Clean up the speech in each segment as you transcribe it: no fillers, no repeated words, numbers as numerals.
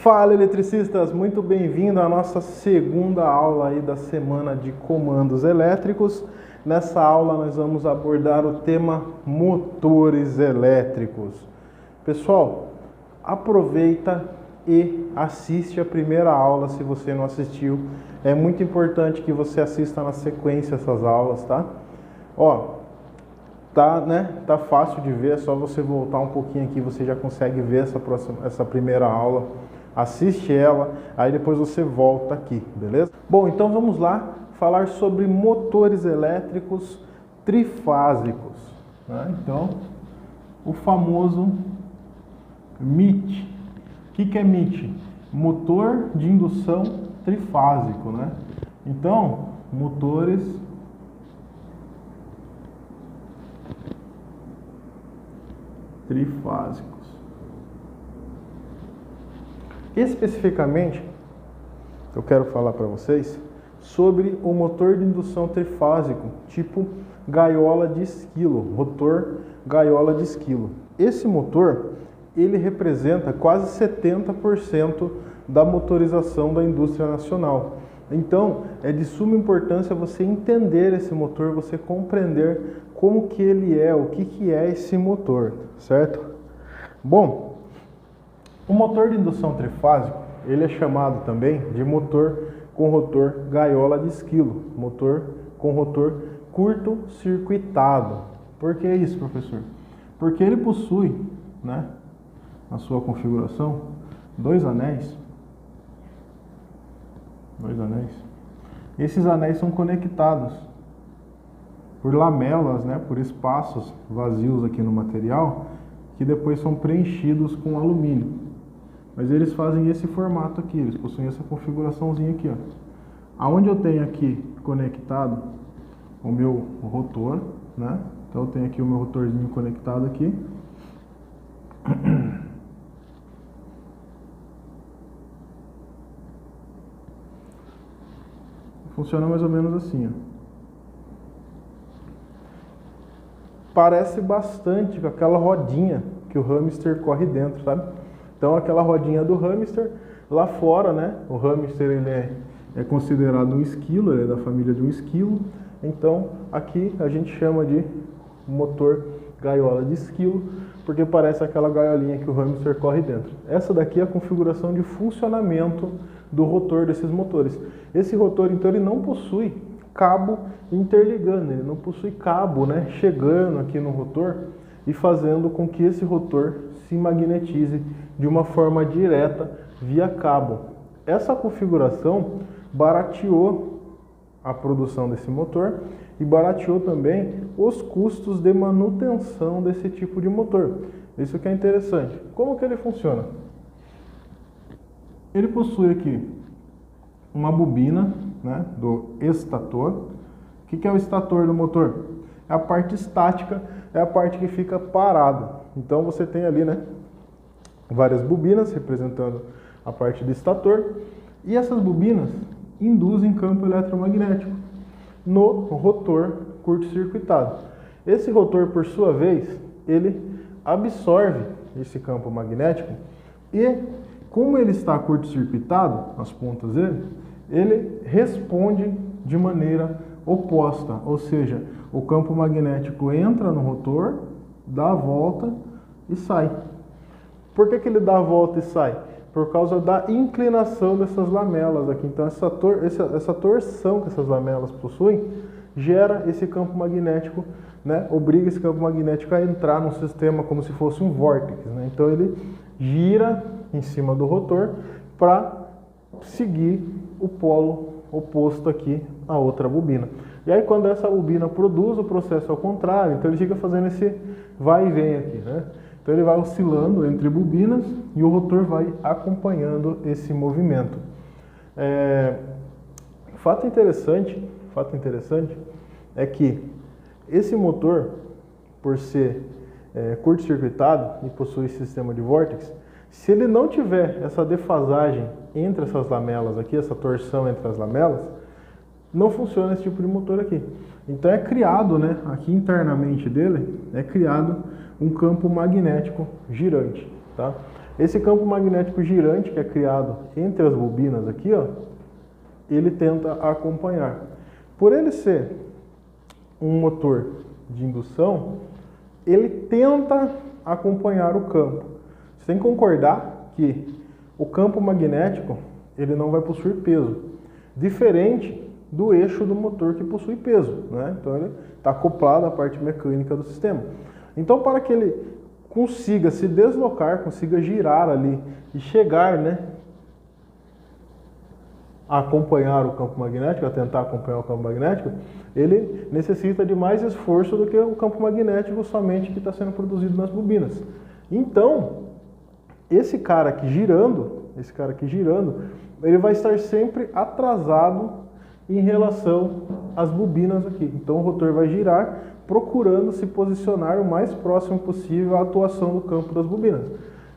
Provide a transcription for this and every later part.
Fala, eletricistas! Muito bem-vindo à nossa segunda aula aí da semana de comandos elétricos. Nessa aula nós vamos abordar o tema motores elétricos. Pessoal, aproveita e assiste a primeira aula se você não assistiu. É muito importante que você assista na sequência essas aulas, tá? Tá fácil de ver, é só você voltar um pouquinho aqui, você já consegue ver essa primeira aula. Assiste ela, aí depois você volta aqui, beleza? Bom, então vamos lá falar sobre motores elétricos trifásicos, né? Então, o famoso MIT. O que é MIT? Motor de indução trifásico, né? Então, motores trifásicos. Especificamente, eu quero falar para vocês sobre o motor de indução trifásico, tipo gaiola de esquilo, rotor gaiola de esquilo. Esse motor, ele representa quase 70% da motorização da indústria nacional. Então, é de suma importância você entender esse motor, você compreender como que ele é, o que é esse motor, certo? Bom, o motor de indução trifásico, ele é chamado também de motor com rotor gaiola de esquilo, motor com rotor curto-circuitado. Por que isso, professor? Porque ele possui, né, na sua configuração, dois anéis. Esses anéis são conectados por lamelas, né, por espaços vazios aqui no material, que depois são preenchidos com alumínio. Mas eles fazem esse formato aqui, eles possuem essa configuraçãozinha aqui, ó. Aonde eu tenho aqui conectado o meu rotor, né? Então eu tenho aqui o meu rotorzinho conectado aqui. Funciona mais ou menos assim, ó. Parece bastante com aquela rodinha que o hamster corre dentro, sabe? Então aquela rodinha do hamster, lá fora, né? O hamster ele é considerado um esquilo, ele é da família de um esquilo. Então aqui a gente chama de motor gaiola de esquilo, porque parece aquela gaiolinha que o hamster corre dentro. Essa daqui é a configuração de funcionamento do rotor desses motores. Esse rotor, então, ele não possui cabo interligando, ele não possui cabo, né, chegando aqui no rotor e fazendo com que esse rotor se magnetize de uma forma direta via cabo. Essa configuração barateou a produção desse motor e barateou também os custos de manutenção desse tipo de motor. Isso que é interessante. Como que ele funciona? Ele possui aqui uma bobina, né, do estator. O que é o estator do motor? É a parte estática, é a parte que fica parado. Então você tem ali, né, várias bobinas representando a parte do estator, e essas bobinas induzem campo eletromagnético no rotor curto-circuitado. Esse rotor, por sua vez, ele absorve esse campo magnético e, como ele está curto-circuitado, as pontas dele, ele responde de maneira oposta, ou seja, o campo magnético entra no rotor, dá a volta e sai. Por que ele dá a volta e sai? Por causa da inclinação dessas lamelas aqui. Então essa torção que essas lamelas possuem gera esse campo magnético, né? Obriga esse campo magnético a entrar no sistema como se fosse um vórtice, né? Então ele gira em cima do rotor para seguir o polo oposto aqui à outra bobina. E aí quando essa bobina produz o processo ao contrário, então ele fica fazendo esse vai e vem aqui, né? Então ele vai oscilando entre bobinas e o rotor vai acompanhando esse movimento. Fato interessante é que esse motor, por ser curto-circuitado e possui sistema de vórtice, se ele não tiver essa defasagem entre essas lamelas aqui, essa torção entre as lamelas, não funciona esse tipo de motor aqui. Então é criado, né, aqui internamente dele, é criado um campo magnético girante. tá? Esse campo magnético girante que é criado entre as bobinas aqui, ó, ele tenta acompanhar. Por ele ser um motor de indução, ele tenta acompanhar o campo. Você tem que concordar que o campo magnético ele não vai possuir peso, diferente do eixo do motor que possui peso, né? Então ele está acoplado à parte mecânica do sistema. Então para que ele consiga se deslocar, consiga girar ali e chegar, né, a acompanhar o campo magnético, a tentar acompanhar o campo magnético, ele necessita de mais esforço do que o campo magnético somente que está sendo produzido nas bobinas. Então, esse cara aqui girando, ele vai estar sempre atrasado em relação às bobinas aqui. Então o rotor vai girar procurando se posicionar o mais próximo possível à atuação do campo das bobinas.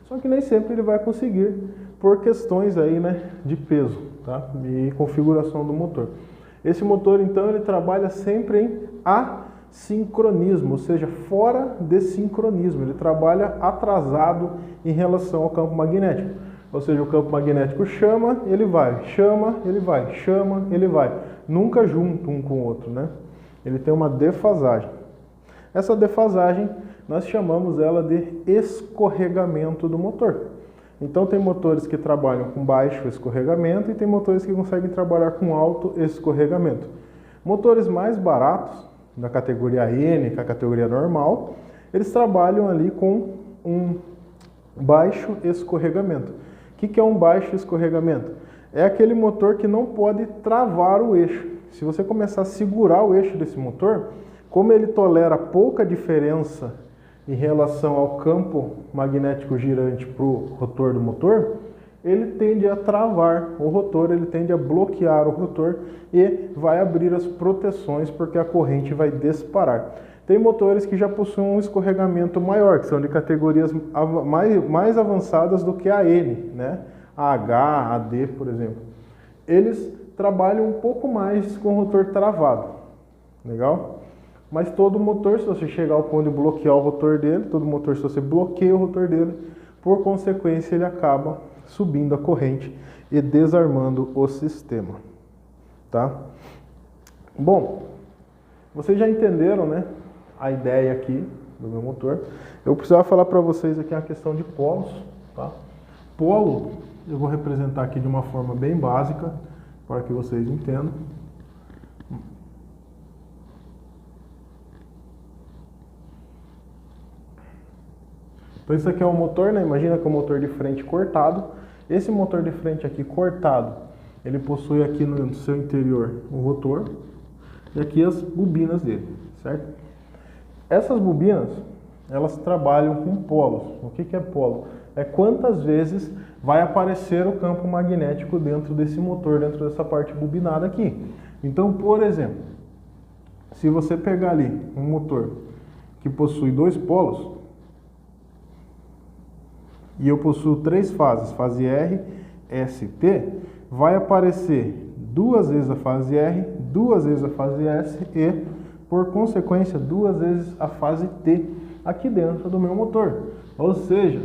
Só que nem sempre ele vai conseguir por questões aí, né, de peso, tá? E configuração do motor. Esse motor então ele trabalha sempre em assincronismo, ou seja, fora de sincronismo. Ele trabalha atrasado em relação ao campo magnético. Ou seja, o campo magnético chama, ele vai, chama, ele vai, chama, ele vai. Nunca junto um com o outro, né? Ele tem uma defasagem. Essa defasagem, nós chamamos ela de escorregamento do motor. Então tem motores que trabalham com baixo escorregamento e tem motores que conseguem trabalhar com alto escorregamento. Motores mais baratos, da categoria N, que é a categoria normal, eles trabalham ali com um baixo escorregamento. O que é um baixo escorregamento? É aquele motor que não pode travar o eixo. Se você começar a segurar o eixo desse motor, como ele tolera pouca diferença em relação ao campo magnético girante para o rotor do motor, ele tende a travar o rotor, ele tende a bloquear o rotor e vai abrir as proteções porque a corrente vai disparar. Tem motores que já possuem um escorregamento maior, que são de categorias mais avançadas do que a N, né? A H, a D, por exemplo. Eles trabalham um pouco mais com o rotor travado, legal? Mas todo motor, se você chegar ao ponto de bloquear o rotor dele, todo motor, se você bloqueia o rotor dele, por consequência ele acaba subindo a corrente e desarmando o sistema, tá? Bom, vocês já entenderam, né, a ideia aqui do meu motor. Eu precisava falar para vocês aqui a questão de polos, tá? Polo eu vou representar aqui de uma forma bem básica para que vocês entendam. Então isso aqui é um motor, né? Imagina que é um motor de frente cortado. Esse motor de frente aqui cortado, ele possui aqui no seu interior o rotor e aqui as bobinas dele, certo? Essas bobinas, elas trabalham com polos. O que é polo? É quantas vezes vai aparecer o campo magnético dentro desse motor, dentro dessa parte bobinada aqui. Então, por exemplo, se você pegar ali um motor que possui 2 polos, e eu possuo 3 fases, fase R, S e T, vai aparecer 2 vezes a fase R, 2 vezes a fase S e, por consequência, 2 vezes a fase T aqui dentro do meu motor. Ou seja,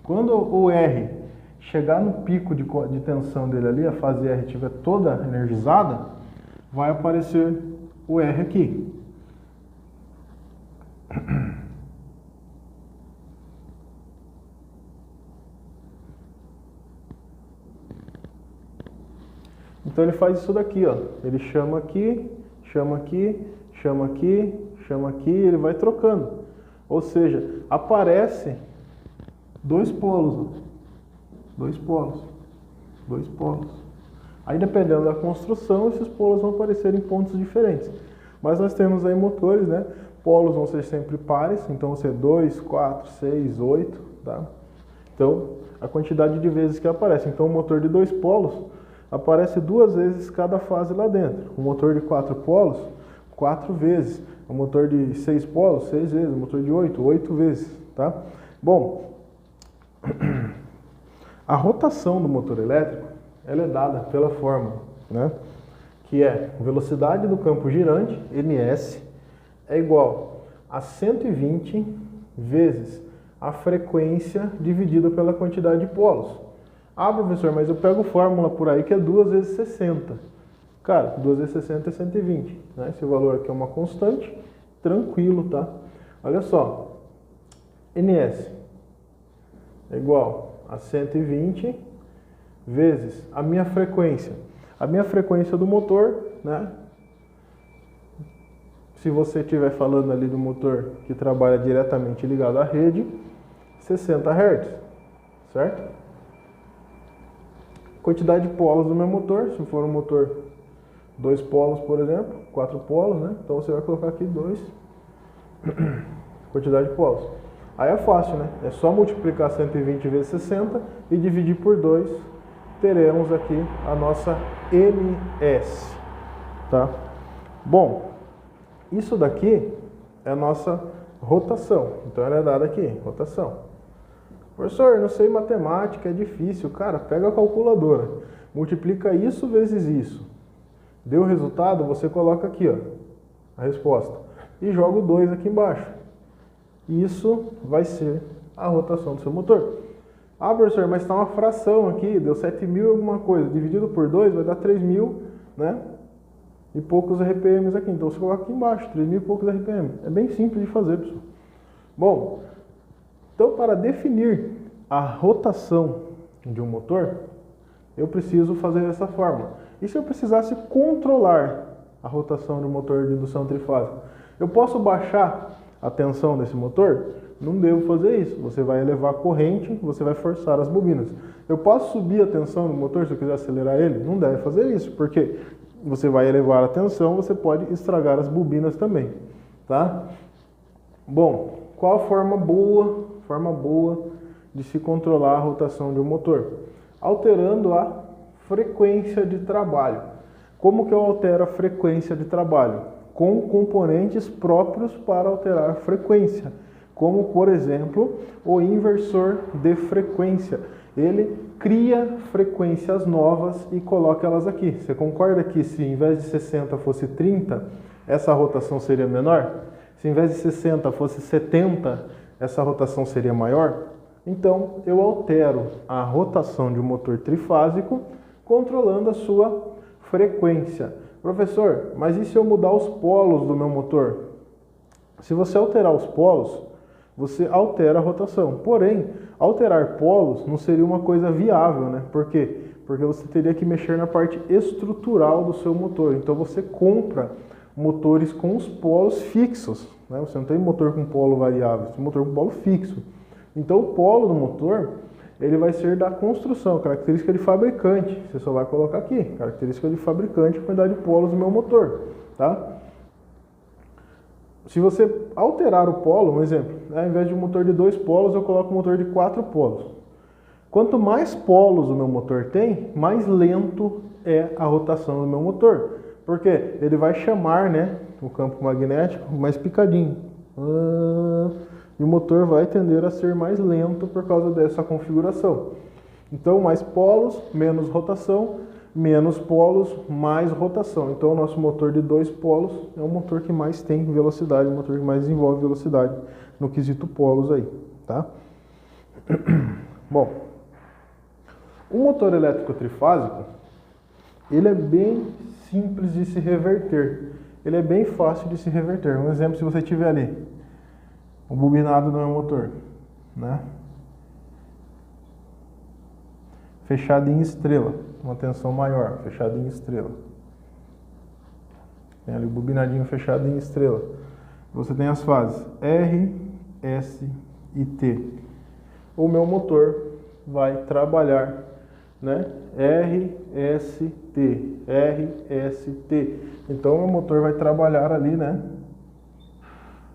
quando o R chegar no pico de tensão dele ali, a fase R estiver toda energizada, vai aparecer o R aqui. Então ele faz isso daqui, ó. Ele chama aqui, chama aqui, chama aqui, chama aqui, e ele vai trocando. Ou seja, aparece 2 polos, ó. 2 polos, 2 polos. Aí dependendo da construção, esses polos vão aparecer em pontos diferentes. Mas nós temos aí motores, né? Polos vão ser sempre pares, então vão ser 2, 4, 6, 8, tá? Então, a quantidade de vezes que aparece. Então, o motor de 2 polos aparece 2 vezes cada fase lá dentro. O motor de 4 polos, 4 vezes. O motor de 6 polos, 6 vezes. O motor de 8, 8 vezes, tá? Bom, a rotação do motor elétrico, ela é dada pela fórmula, né? Que é velocidade do campo girante, ns, é igual a 120 vezes a frequência dividida pela quantidade de polos. Ah, professor, mas eu pego fórmula por aí que é 2 vezes 60. Cara, 2 vezes 60 é 120. Né? Esse valor aqui é uma constante, tranquilo, tá? Olha só, NS é igual a 120 vezes a minha frequência. A minha frequência do motor, né? Se você estiver falando ali do motor que trabalha diretamente ligado à rede, 60 Hz, certo? Quantidade de polos do meu motor, se for um motor 2 polos, por exemplo, 4 polos, né? Então você vai colocar aqui 2, quantidade de polos. Aí é fácil, né? É só multiplicar 120 vezes 60 e dividir por 2, teremos aqui a nossa NS, tá? Bom, isso daqui é a nossa rotação, então ela é dada aqui, rotação. Professor, não sei matemática, é difícil. Cara, pega a calculadora, multiplica isso vezes isso. Deu o resultado, você coloca aqui, ó, a resposta. E joga o 2 aqui embaixo. Isso vai ser a rotação do seu motor. Ah, professor, mas está uma fração aqui, deu 7.000 alguma coisa. Dividido por 2 vai dar 3.000, né? E poucos RPMs aqui. Então você coloca aqui embaixo, 3.000 e poucos RPM. É bem simples de fazer, pessoal. Bom, então para definir a rotação de um motor, eu preciso fazer dessa forma. E se eu precisasse controlar a rotação de um motor de indução trifásica? Eu posso baixar a tensão desse motor? Não devo fazer isso. Você vai elevar a corrente, você vai forçar as bobinas. Eu posso subir a tensão do motor se eu quiser acelerar ele? Não deve fazer isso, porque você vai elevar a tensão, você pode estragar as bobinas também, tá? Bom, qual a forma boa de se controlar a rotação de um motor? Alterando a frequência de trabalho. Como que eu altero a frequência de trabalho? Com componentes próprios para alterar a frequência, como por exemplo o inversor de frequência. Ele cria frequências novas e coloca elas aqui. Você concorda que se em vez de 60 fosse 30, essa rotação seria menor? Se em vez de 60 fosse 70, essa rotação seria maior? Então eu altero a rotação de um motor trifásico controlando a sua frequência. Professor, mas e se eu mudar os polos do meu motor? Se você alterar os polos, você altera a rotação. Porém, alterar polos não seria uma coisa viável, né? Por quê? Porque você teria que mexer na parte estrutural do seu motor. Então você compra motores com os polos fixos, né? Você não tem motor com polo variável, você tem motor com polo fixo. Então o polo do motor, ele vai ser da construção, característica de fabricante. Você só vai colocar aqui, característica de fabricante, quantidade de polos do meu motor, tá? Se você alterar o polo, um exemplo, né, ao invés de um motor de 2 polos, eu coloco um motor de 4 polos. Quanto mais polos o meu motor tem, mais lento é a rotação do meu motor. Porque ele vai chamar, né, o campo magnético mais picadinho. E o motor vai tender a ser mais lento por causa dessa configuração. Então, mais polos, menos rotação. Menos polos, mais rotação. Então o nosso motor de 2 polos é o motor que mais tem velocidade, o motor que mais desenvolve velocidade no quesito polos aí, tá? Bom, o motor elétrico trifásico, ele é bem simples de se reverter. Ele é bem fácil de se reverter. Um exemplo, se você tiver ali o bobinado do meu motor, né? Fechado em estrela, uma tensão maior, fechado em estrela. Tem ali o bobinadinho fechado em estrela. Você tem as fases R, S e T. O meu motor vai trabalhar, né? R, S, T, R, S, T. Então o meu motor vai trabalhar ali, né?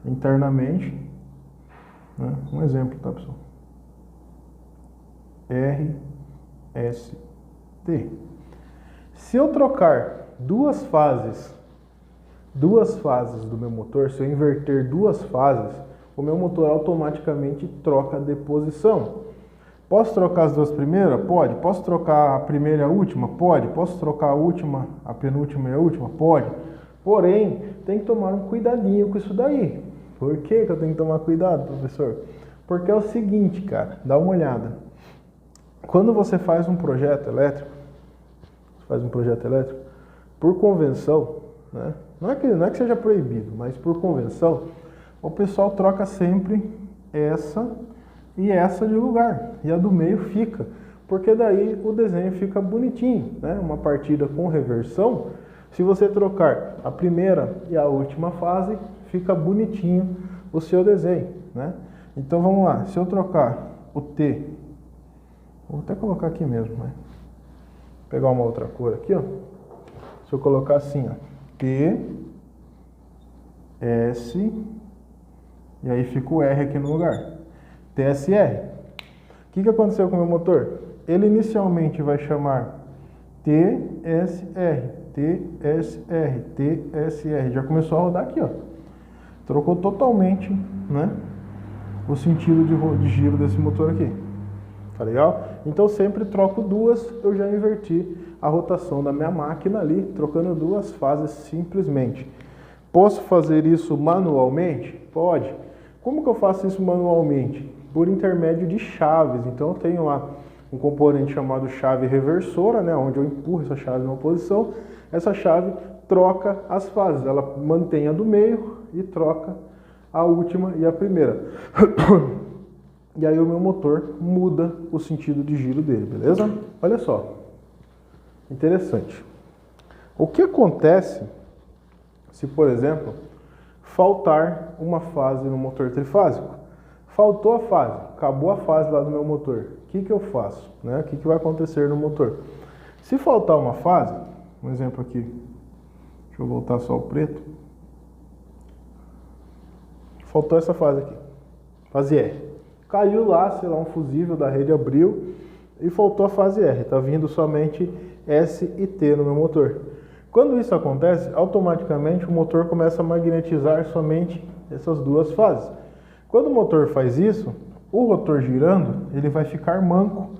Internamente. Né? Um exemplo, tá, pessoal? R, S, T. Se eu trocar duas fases do meu motor, se eu inverter 2 fases, o meu motor automaticamente troca de posição. Posso trocar as 2 primeiras? Pode. Posso trocar a primeira e a última? Pode. Posso trocar a última, a penúltima e a última? Pode. Porém, tem que tomar um cuidadinho com isso daí. Por que eu tenho que tomar cuidado, professor? Porque é o seguinte, cara, dá uma olhada. Quando você faz um projeto elétrico, por convenção, né? Não é que seja proibido, mas por convenção, o pessoal troca sempre essa e essa de lugar. E a do meio fica. Porque daí o desenho fica bonitinho, né? Uma partida com reversão, se você trocar a primeira e a última fase, fica bonitinho o seu desenho, né? Então vamos lá, se eu trocar o T, vou até colocar aqui mesmo, né? Vou pegar uma outra cor aqui, ó. Se eu colocar assim, ó, T, S, e aí fica o R aqui no lugar, TSR. O que aconteceu com o meu motor? Ele inicialmente vai chamar TSR, TSR, TSR. Já começou a rodar aqui, ó. Trocou totalmente, né, o sentido de giro desse motor aqui. Tá legal? Então sempre troco duas, eu já inverti a rotação da minha máquina ali, trocando duas fases simplesmente. Posso fazer isso manualmente? Pode. Como que eu faço isso manualmente? Por intermédio de chaves. Então eu tenho lá um componente chamado chave reversora, né, onde eu empurro essa chave numa posição. Essa chave troca as fases, ela mantém a do meio e troca a última e a primeira. E aí o meu motor muda o sentido de giro dele, beleza? Olha só, interessante. O que acontece se, por exemplo, faltar uma fase no motor trifásico? Faltou a fase, acabou a fase lá do meu motor. O que eu faço? Né? O que vai acontecer no motor? Se faltar uma fase, um exemplo aqui, deixa eu voltar só o preto. Faltou essa fase aqui, fase R. Caiu lá, sei lá, um fusível da rede abriu e faltou a fase R. Está vindo somente S e T no meu motor. Quando isso acontece, automaticamente o motor começa a magnetizar somente essas duas fases. Quando o motor faz isso, o rotor girando, ele vai ficar manco,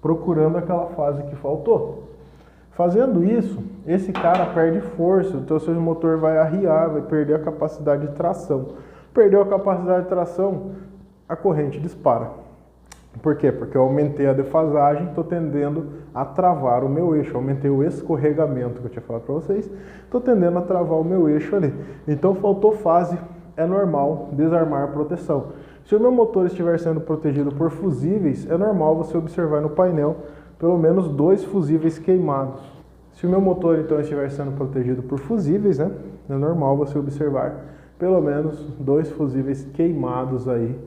procurando aquela fase que faltou. Fazendo isso, esse cara perde força, então o seu motor vai arriar, vai perder a capacidade de tração. Perdeu a capacidade de tração, a corrente dispara. Por quê? Porque eu aumentei a defasagem, estou tendendo a travar o meu eixo. Aumentei o escorregamento que eu tinha falado para vocês, estou tendendo a travar o meu eixo ali. Então faltou fase, é normal desarmar a proteção. Se o meu motor estiver sendo protegido por fusíveis, é normal você observar no painel pelo menos 2 fusíveis queimados. Se o meu motor então estiver sendo protegido por fusíveis, né, é normal você observar pelo menos 2 fusíveis queimados aí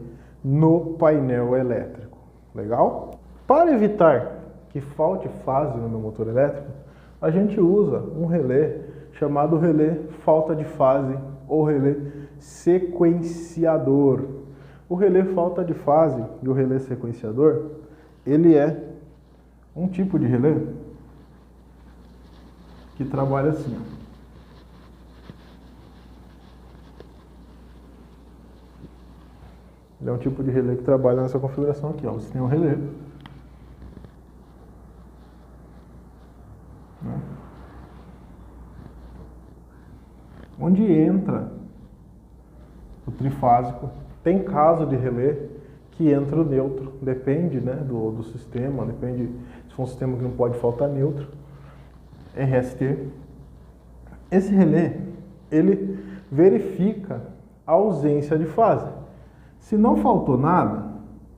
no painel elétrico. Legal? Para evitar que falte fase no meu motor elétrico, a gente usa um relé chamado relé falta de fase ou relé sequenciador. O relé falta de fase e o relé sequenciador, ele é um tipo de relé que trabalha assim, ó. Ele é um tipo de relé que trabalha nessa configuração aqui, ó. Você tem um relé, né, onde entra o trifásico. Tem caso de relé que entra o neutro, depende, né, do sistema, depende se for um sistema que não pode faltar neutro, RST. Esse relé, ele verifica a ausência de fase. Se não faltou nada,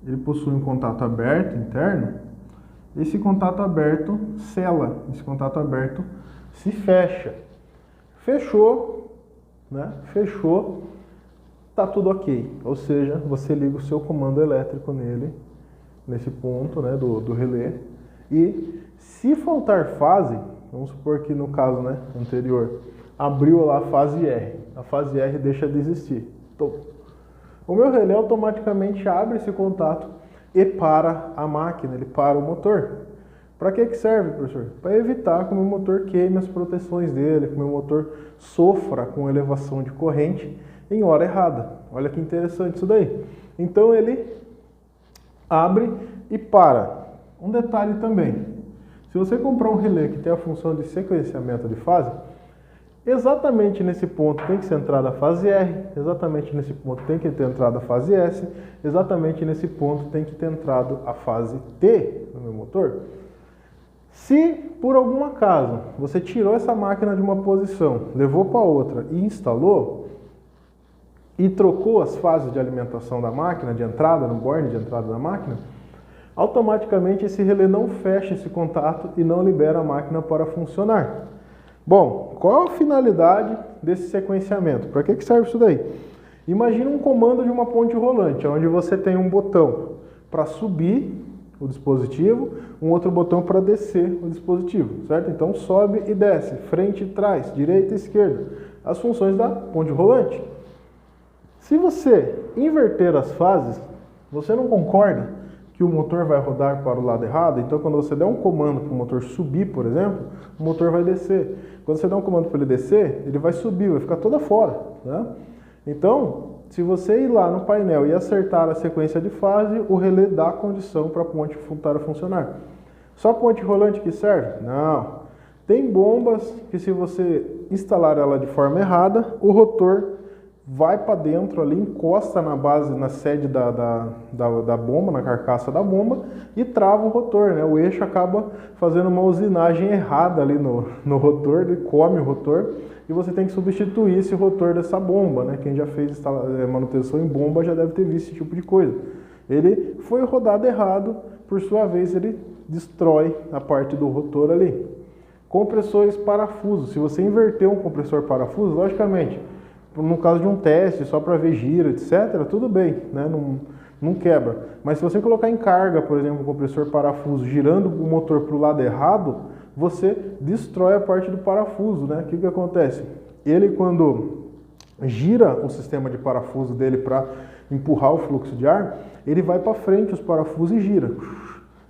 ele possui um contato aberto interno, esse contato aberto sela, esse contato aberto se fecha. Fechou, né? Fechou, tá tudo ok. Ou seja, você liga o seu comando elétrico nele, nesse ponto, né, do relé. E se faltar fase, vamos supor que no caso, né, anterior, abriu lá a fase R. A fase R deixa de existir. O meu relé automaticamente abre esse contato e para a máquina, ele para o motor. Para que serve, professor? Para evitar que o meu motor queime as proteções dele, que o meu motor sofra com elevação de corrente em hora errada. Olha que interessante isso daí. Então ele abre e para. Um detalhe também, se você comprar um relé que tem a função de sequenciamento de fase, Exatamente nesse ponto tem que ser entrada a fase R, exatamente nesse ponto tem que ter entrada a fase S, exatamente nesse ponto tem que ter entrado a fase T no meu motor. Se por algum acaso você tirou essa máquina de uma posição, levou para outra e instalou, e trocou as fases de alimentação da máquina, de entrada, no borne de entrada da máquina, automaticamente esse relé não fecha esse contato e não libera a máquina para funcionar. Bom, qual a finalidade desse sequenciamento? Para que serve isso daí? Imagina um comando de uma ponte rolante, onde você tem um botão para subir o dispositivo, um outro botão para descer o dispositivo, certo? Então sobe e desce, frente e trás, direita e esquerda, as funções da ponte rolante. Se você inverter as fases, você não concorda que o motor vai rodar para o lado errado? Então, quando você der um comando para o motor subir, por exemplo, o motor vai descer. Quando você der um comando para ele descer, ele vai subir, vai ficar toda fora, né? Então, se você ir lá no painel e acertar a sequência de fase, o relé dá a condição para a ponte voltar a funcionar. Só ponte rolante que serve? Não. Tem bombas que, se você instalar ela de forma errada, o rotor vai para dentro ali, encosta na base, na sede da bomba, na carcaça da bomba e trava o rotor, né? O eixo acaba fazendo uma usinagem errada ali no rotor, ele come o rotor e você tem que substituir esse rotor dessa bomba, né? Quem já fez manutenção em bomba já deve ter visto esse tipo de coisa. Ele foi rodado errado, por sua vez ele destrói a parte do rotor ali. Compressores parafusos, se você inverter um compressor parafuso, logicamente, no caso de um teste, só para ver giro, etc., tudo bem, né? Não quebra. Mas se você colocar em carga, por exemplo, um compressor parafuso girando o motor para o lado errado, você destrói a parte do parafuso, né? O que acontece? Ele, quando gira o sistema de parafuso dele para empurrar o fluxo de ar, ele vai para frente os parafusos e gira,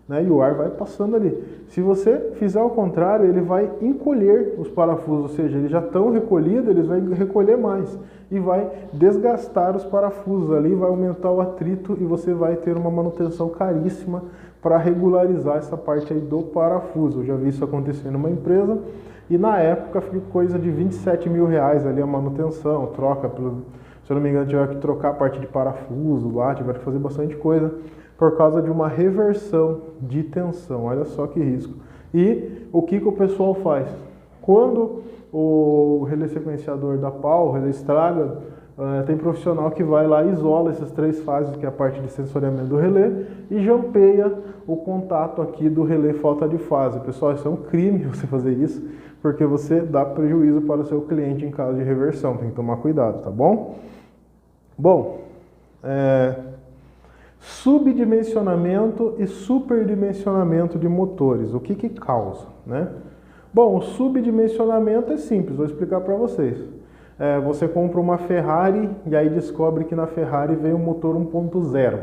né? E o ar vai passando ali. Se você fizer ao contrário, ele vai encolher os parafusos, ou seja, eles já estão recolhidos, eles vão recolher mais e vai desgastar os parafusos ali, vai aumentar o atrito e você vai ter uma manutenção caríssima para regularizar essa parte aí do parafuso. Eu já vi isso acontecer numa empresa e na época ficou coisa de 27 mil reais ali a manutenção, troca, se eu não me engano, tiver que trocar a parte de parafuso lá, tiver que fazer bastante coisa por causa de uma reversão de tensão. Olha só que risco. E o que o pessoal faz? Quando o relé sequenciador dá pau, o relé estraga, tem profissional que vai lá e isola essas três fases, que é a parte de sensoriamento do relé, e jampeia o contato aqui do relé falta de fase. Pessoal, isso é um crime você fazer isso, porque você dá prejuízo para o seu cliente em caso de reversão. Tem que tomar cuidado, tá bom? Bom, subdimensionamento e superdimensionamento de motores. O que causa, né? Bom, o subdimensionamento é simples, vou explicar para vocês. Você compra uma Ferrari e aí descobre que na Ferrari veio um motor 1.0.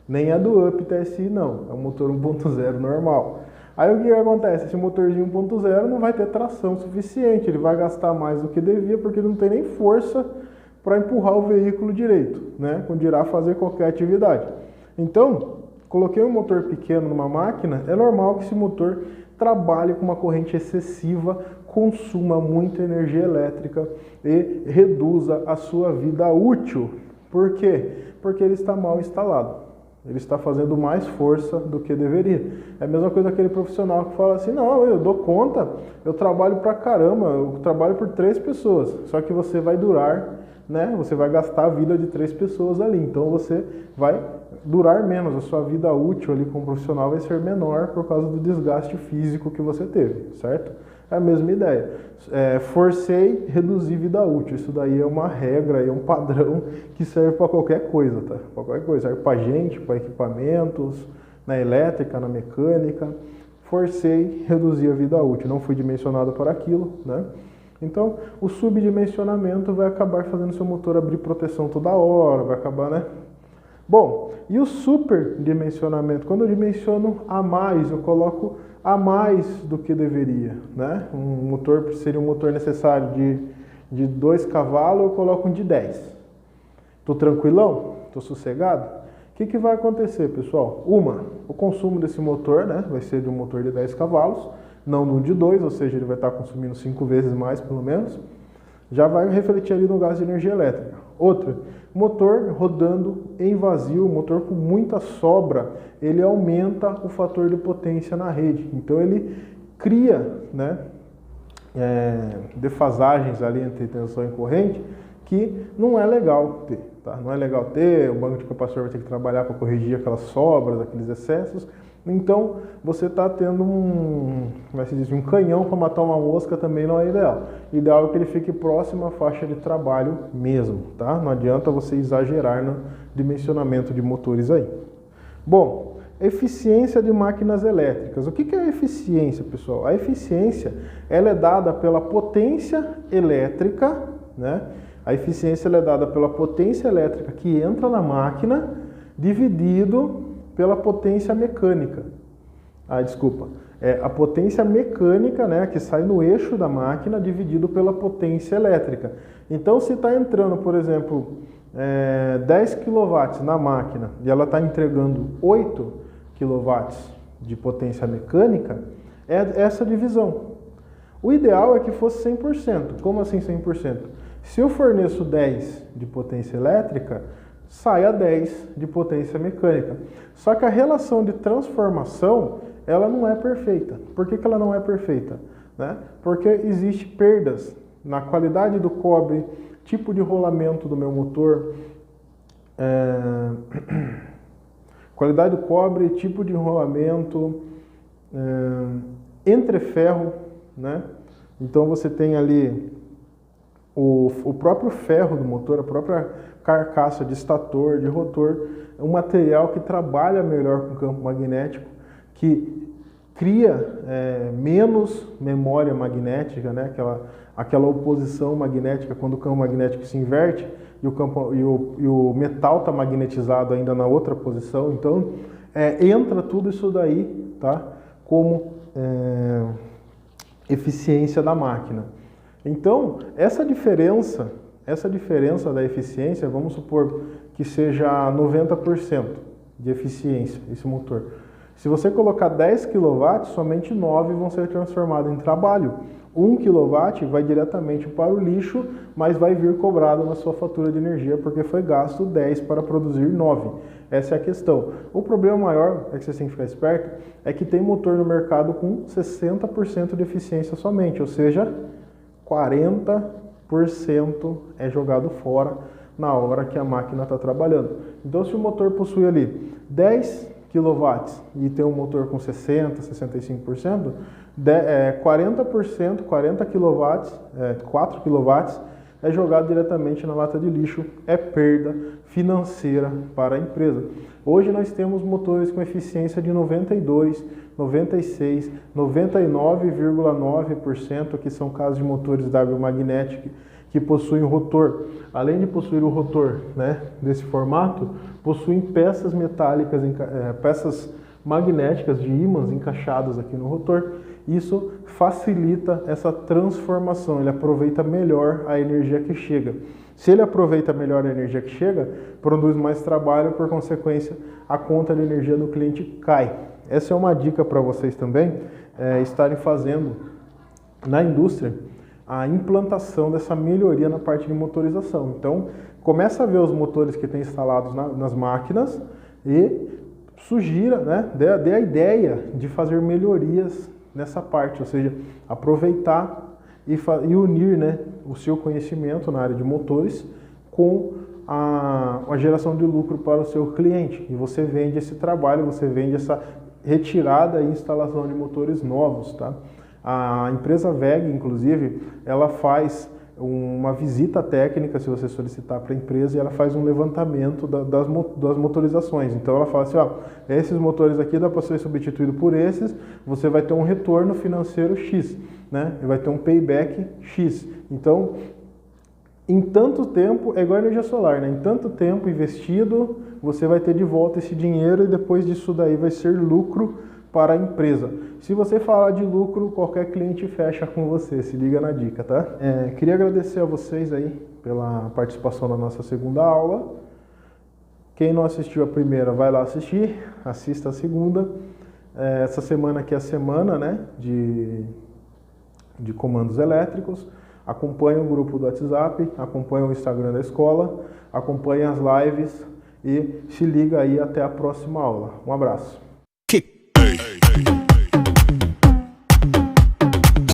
Nem é do Up TSI não, é um motor 1.0 normal. Aí o que acontece? Esse motorzinho 1.0 não vai ter tração suficiente, ele vai gastar mais do que devia porque ele não tem nem força para empurrar o veículo direito, né? Quando irá fazer qualquer atividade. Então, coloquei um motor pequeno numa máquina, é normal que esse motor trabalhe com uma corrente excessiva, consuma muita energia elétrica e reduza a sua vida útil. Por quê? Porque ele está mal instalado. Ele está fazendo mais força do que deveria. É a mesma coisa daquele profissional que fala assim, não, eu dou conta, eu trabalho pra caramba, eu trabalho por 3 pessoas, só que você vai durar, né? Você vai gastar a vida de 3 pessoas ali, então você vai durar menos, a sua vida útil ali como profissional vai ser menor por causa do desgaste físico que você teve, certo? É a mesma ideia. Forcei, reduzir vida útil. Isso daí é uma regra, é um padrão que serve para qualquer coisa, tá? Para qualquer coisa. Serve para gente, para equipamentos, na elétrica, na mecânica. Forcei, reduzir a vida útil. Não fui dimensionado para aquilo, né? Então, o subdimensionamento vai acabar fazendo seu motor abrir proteção toda hora, vai acabar, né? Bom, e o superdimensionamento? Quando eu dimensiono a mais, eu coloco a mais do que deveria, né? Um motor seria um motor necessário de 2 cavalos, eu coloco um de 10. Estou tranquilão? Estou sossegado? O que vai acontecer, pessoal? O consumo desse motor, né, vai ser de um motor de 10 cavalos, não no de 2, ou seja, ele vai estar consumindo 5 vezes mais, pelo menos, já vai refletir ali no gasto de energia elétrica. Outra, motor rodando em vazio, motor com muita sobra, ele aumenta o fator de potência na rede. Então ele cria, né, defasagens ali entre tensão e corrente que não é legal ter. Tá? Não é legal ter, o banco de capacitor vai ter que trabalhar para corrigir aquelas sobras, aqueles excessos. Então, você está tendo como é que se diz, um canhão para matar uma mosca também não é ideal. Ideal é que ele fique próximo à faixa de trabalho mesmo, tá? Não adianta você exagerar no dimensionamento de motores aí. Bom, eficiência de máquinas elétricas. O que é a eficiência, pessoal? A eficiência, ela é dada pela potência elétrica, né? A eficiência ela é dada pela potência elétrica que entra na máquina, dividido pela potência mecânica. A potência mecânica, né, que sai no eixo da máquina, dividido pela potência elétrica. Então, se está entrando, por exemplo, 10 kW na máquina e ela está entregando 8 kW de potência mecânica, é essa divisão. O ideal é que fosse 100%. Como assim 100%? Se eu forneço 10 de potência elétrica, saia 10 de potência mecânica. Só que a relação de transformação, ela não é perfeita. Por que ela não é perfeita? Né? Porque existe perdas na qualidade do cobre, tipo de rolamento do meu motor, qualidade do cobre, tipo de rolamento, entre ferro, né? Então você tem ali o próprio ferro do motor, a própria carcaça de estator, de rotor, é um material que trabalha melhor com o campo magnético, que cria menos memória magnética, né? Aquela oposição magnética quando o campo magnético se inverte e o metal está magnetizado ainda na outra posição. Então, entra tudo isso daí, tá? Como eficiência da máquina. Então, essa diferença da eficiência, vamos supor que seja 90% de eficiência, esse motor. Se você colocar 10 kW, somente 9 vão ser transformados em trabalho. 1 kW vai diretamente para o lixo, mas vai vir cobrado na sua fatura de energia, porque foi gasto 10 para produzir 9. Essa é a questão. O problema maior, é que vocês têm que ficar esperto, é que tem motor no mercado com 60% de eficiência somente, ou seja, 40% é jogado fora na hora que a máquina está trabalhando. Então, se o motor possui ali 10 kW e tem um motor com 60%, 65%, 40%, 40 kW, 4 kW é jogado diretamente na lata de lixo, é perda financeira para a empresa. Hoje nós temos motores com eficiência de 92%, 96%, 99,9%, que são casos de motores W Magnetic que possuem rotor. Além de possuir o rotor, né, desse formato, possuem peças metálicas, peças magnéticas de ímãs encaixadas aqui no rotor. Isso facilita essa transformação, ele aproveita melhor a energia que chega. Se ele aproveita melhor a energia que chega, produz mais trabalho, por consequência, a conta de energia do cliente cai. Essa é uma dica para vocês também, estarem fazendo na indústria a implantação dessa melhoria na parte de motorização. Então, começa a ver os motores que tem instalados nas máquinas e sugira, né, dê a ideia de fazer melhorias nessa parte, ou seja, aproveitar e unir, né, o seu conhecimento na área de motores com a geração de lucro para o seu cliente. E você vende esse trabalho, você vende essa retirada e instalação de motores novos, tá? A empresa WEG, inclusive, ela faz uma visita técnica, se você solicitar para a empresa, e ela faz um levantamento das motorizações. Então ela fala assim, ó, esses motores aqui dá para ser substituído por esses, você vai ter um retorno financeiro X, né? E vai ter um payback X. Então, em tanto tempo, é igual a energia solar, né? Em tanto tempo investido, você vai ter de volta esse dinheiro e depois disso daí vai ser lucro para a empresa. Se você falar de lucro, qualquer cliente fecha com você, se liga na dica, tá? Queria agradecer a vocês aí pela participação na nossa segunda aula. Quem não assistiu a primeira, vai lá assistir, assista a segunda. Essa semana aqui é a semana, né, de comandos elétricos. Acompanhe o grupo do WhatsApp, acompanhe o Instagram da escola, acompanhe as lives e se liga aí até a próxima aula. Um abraço.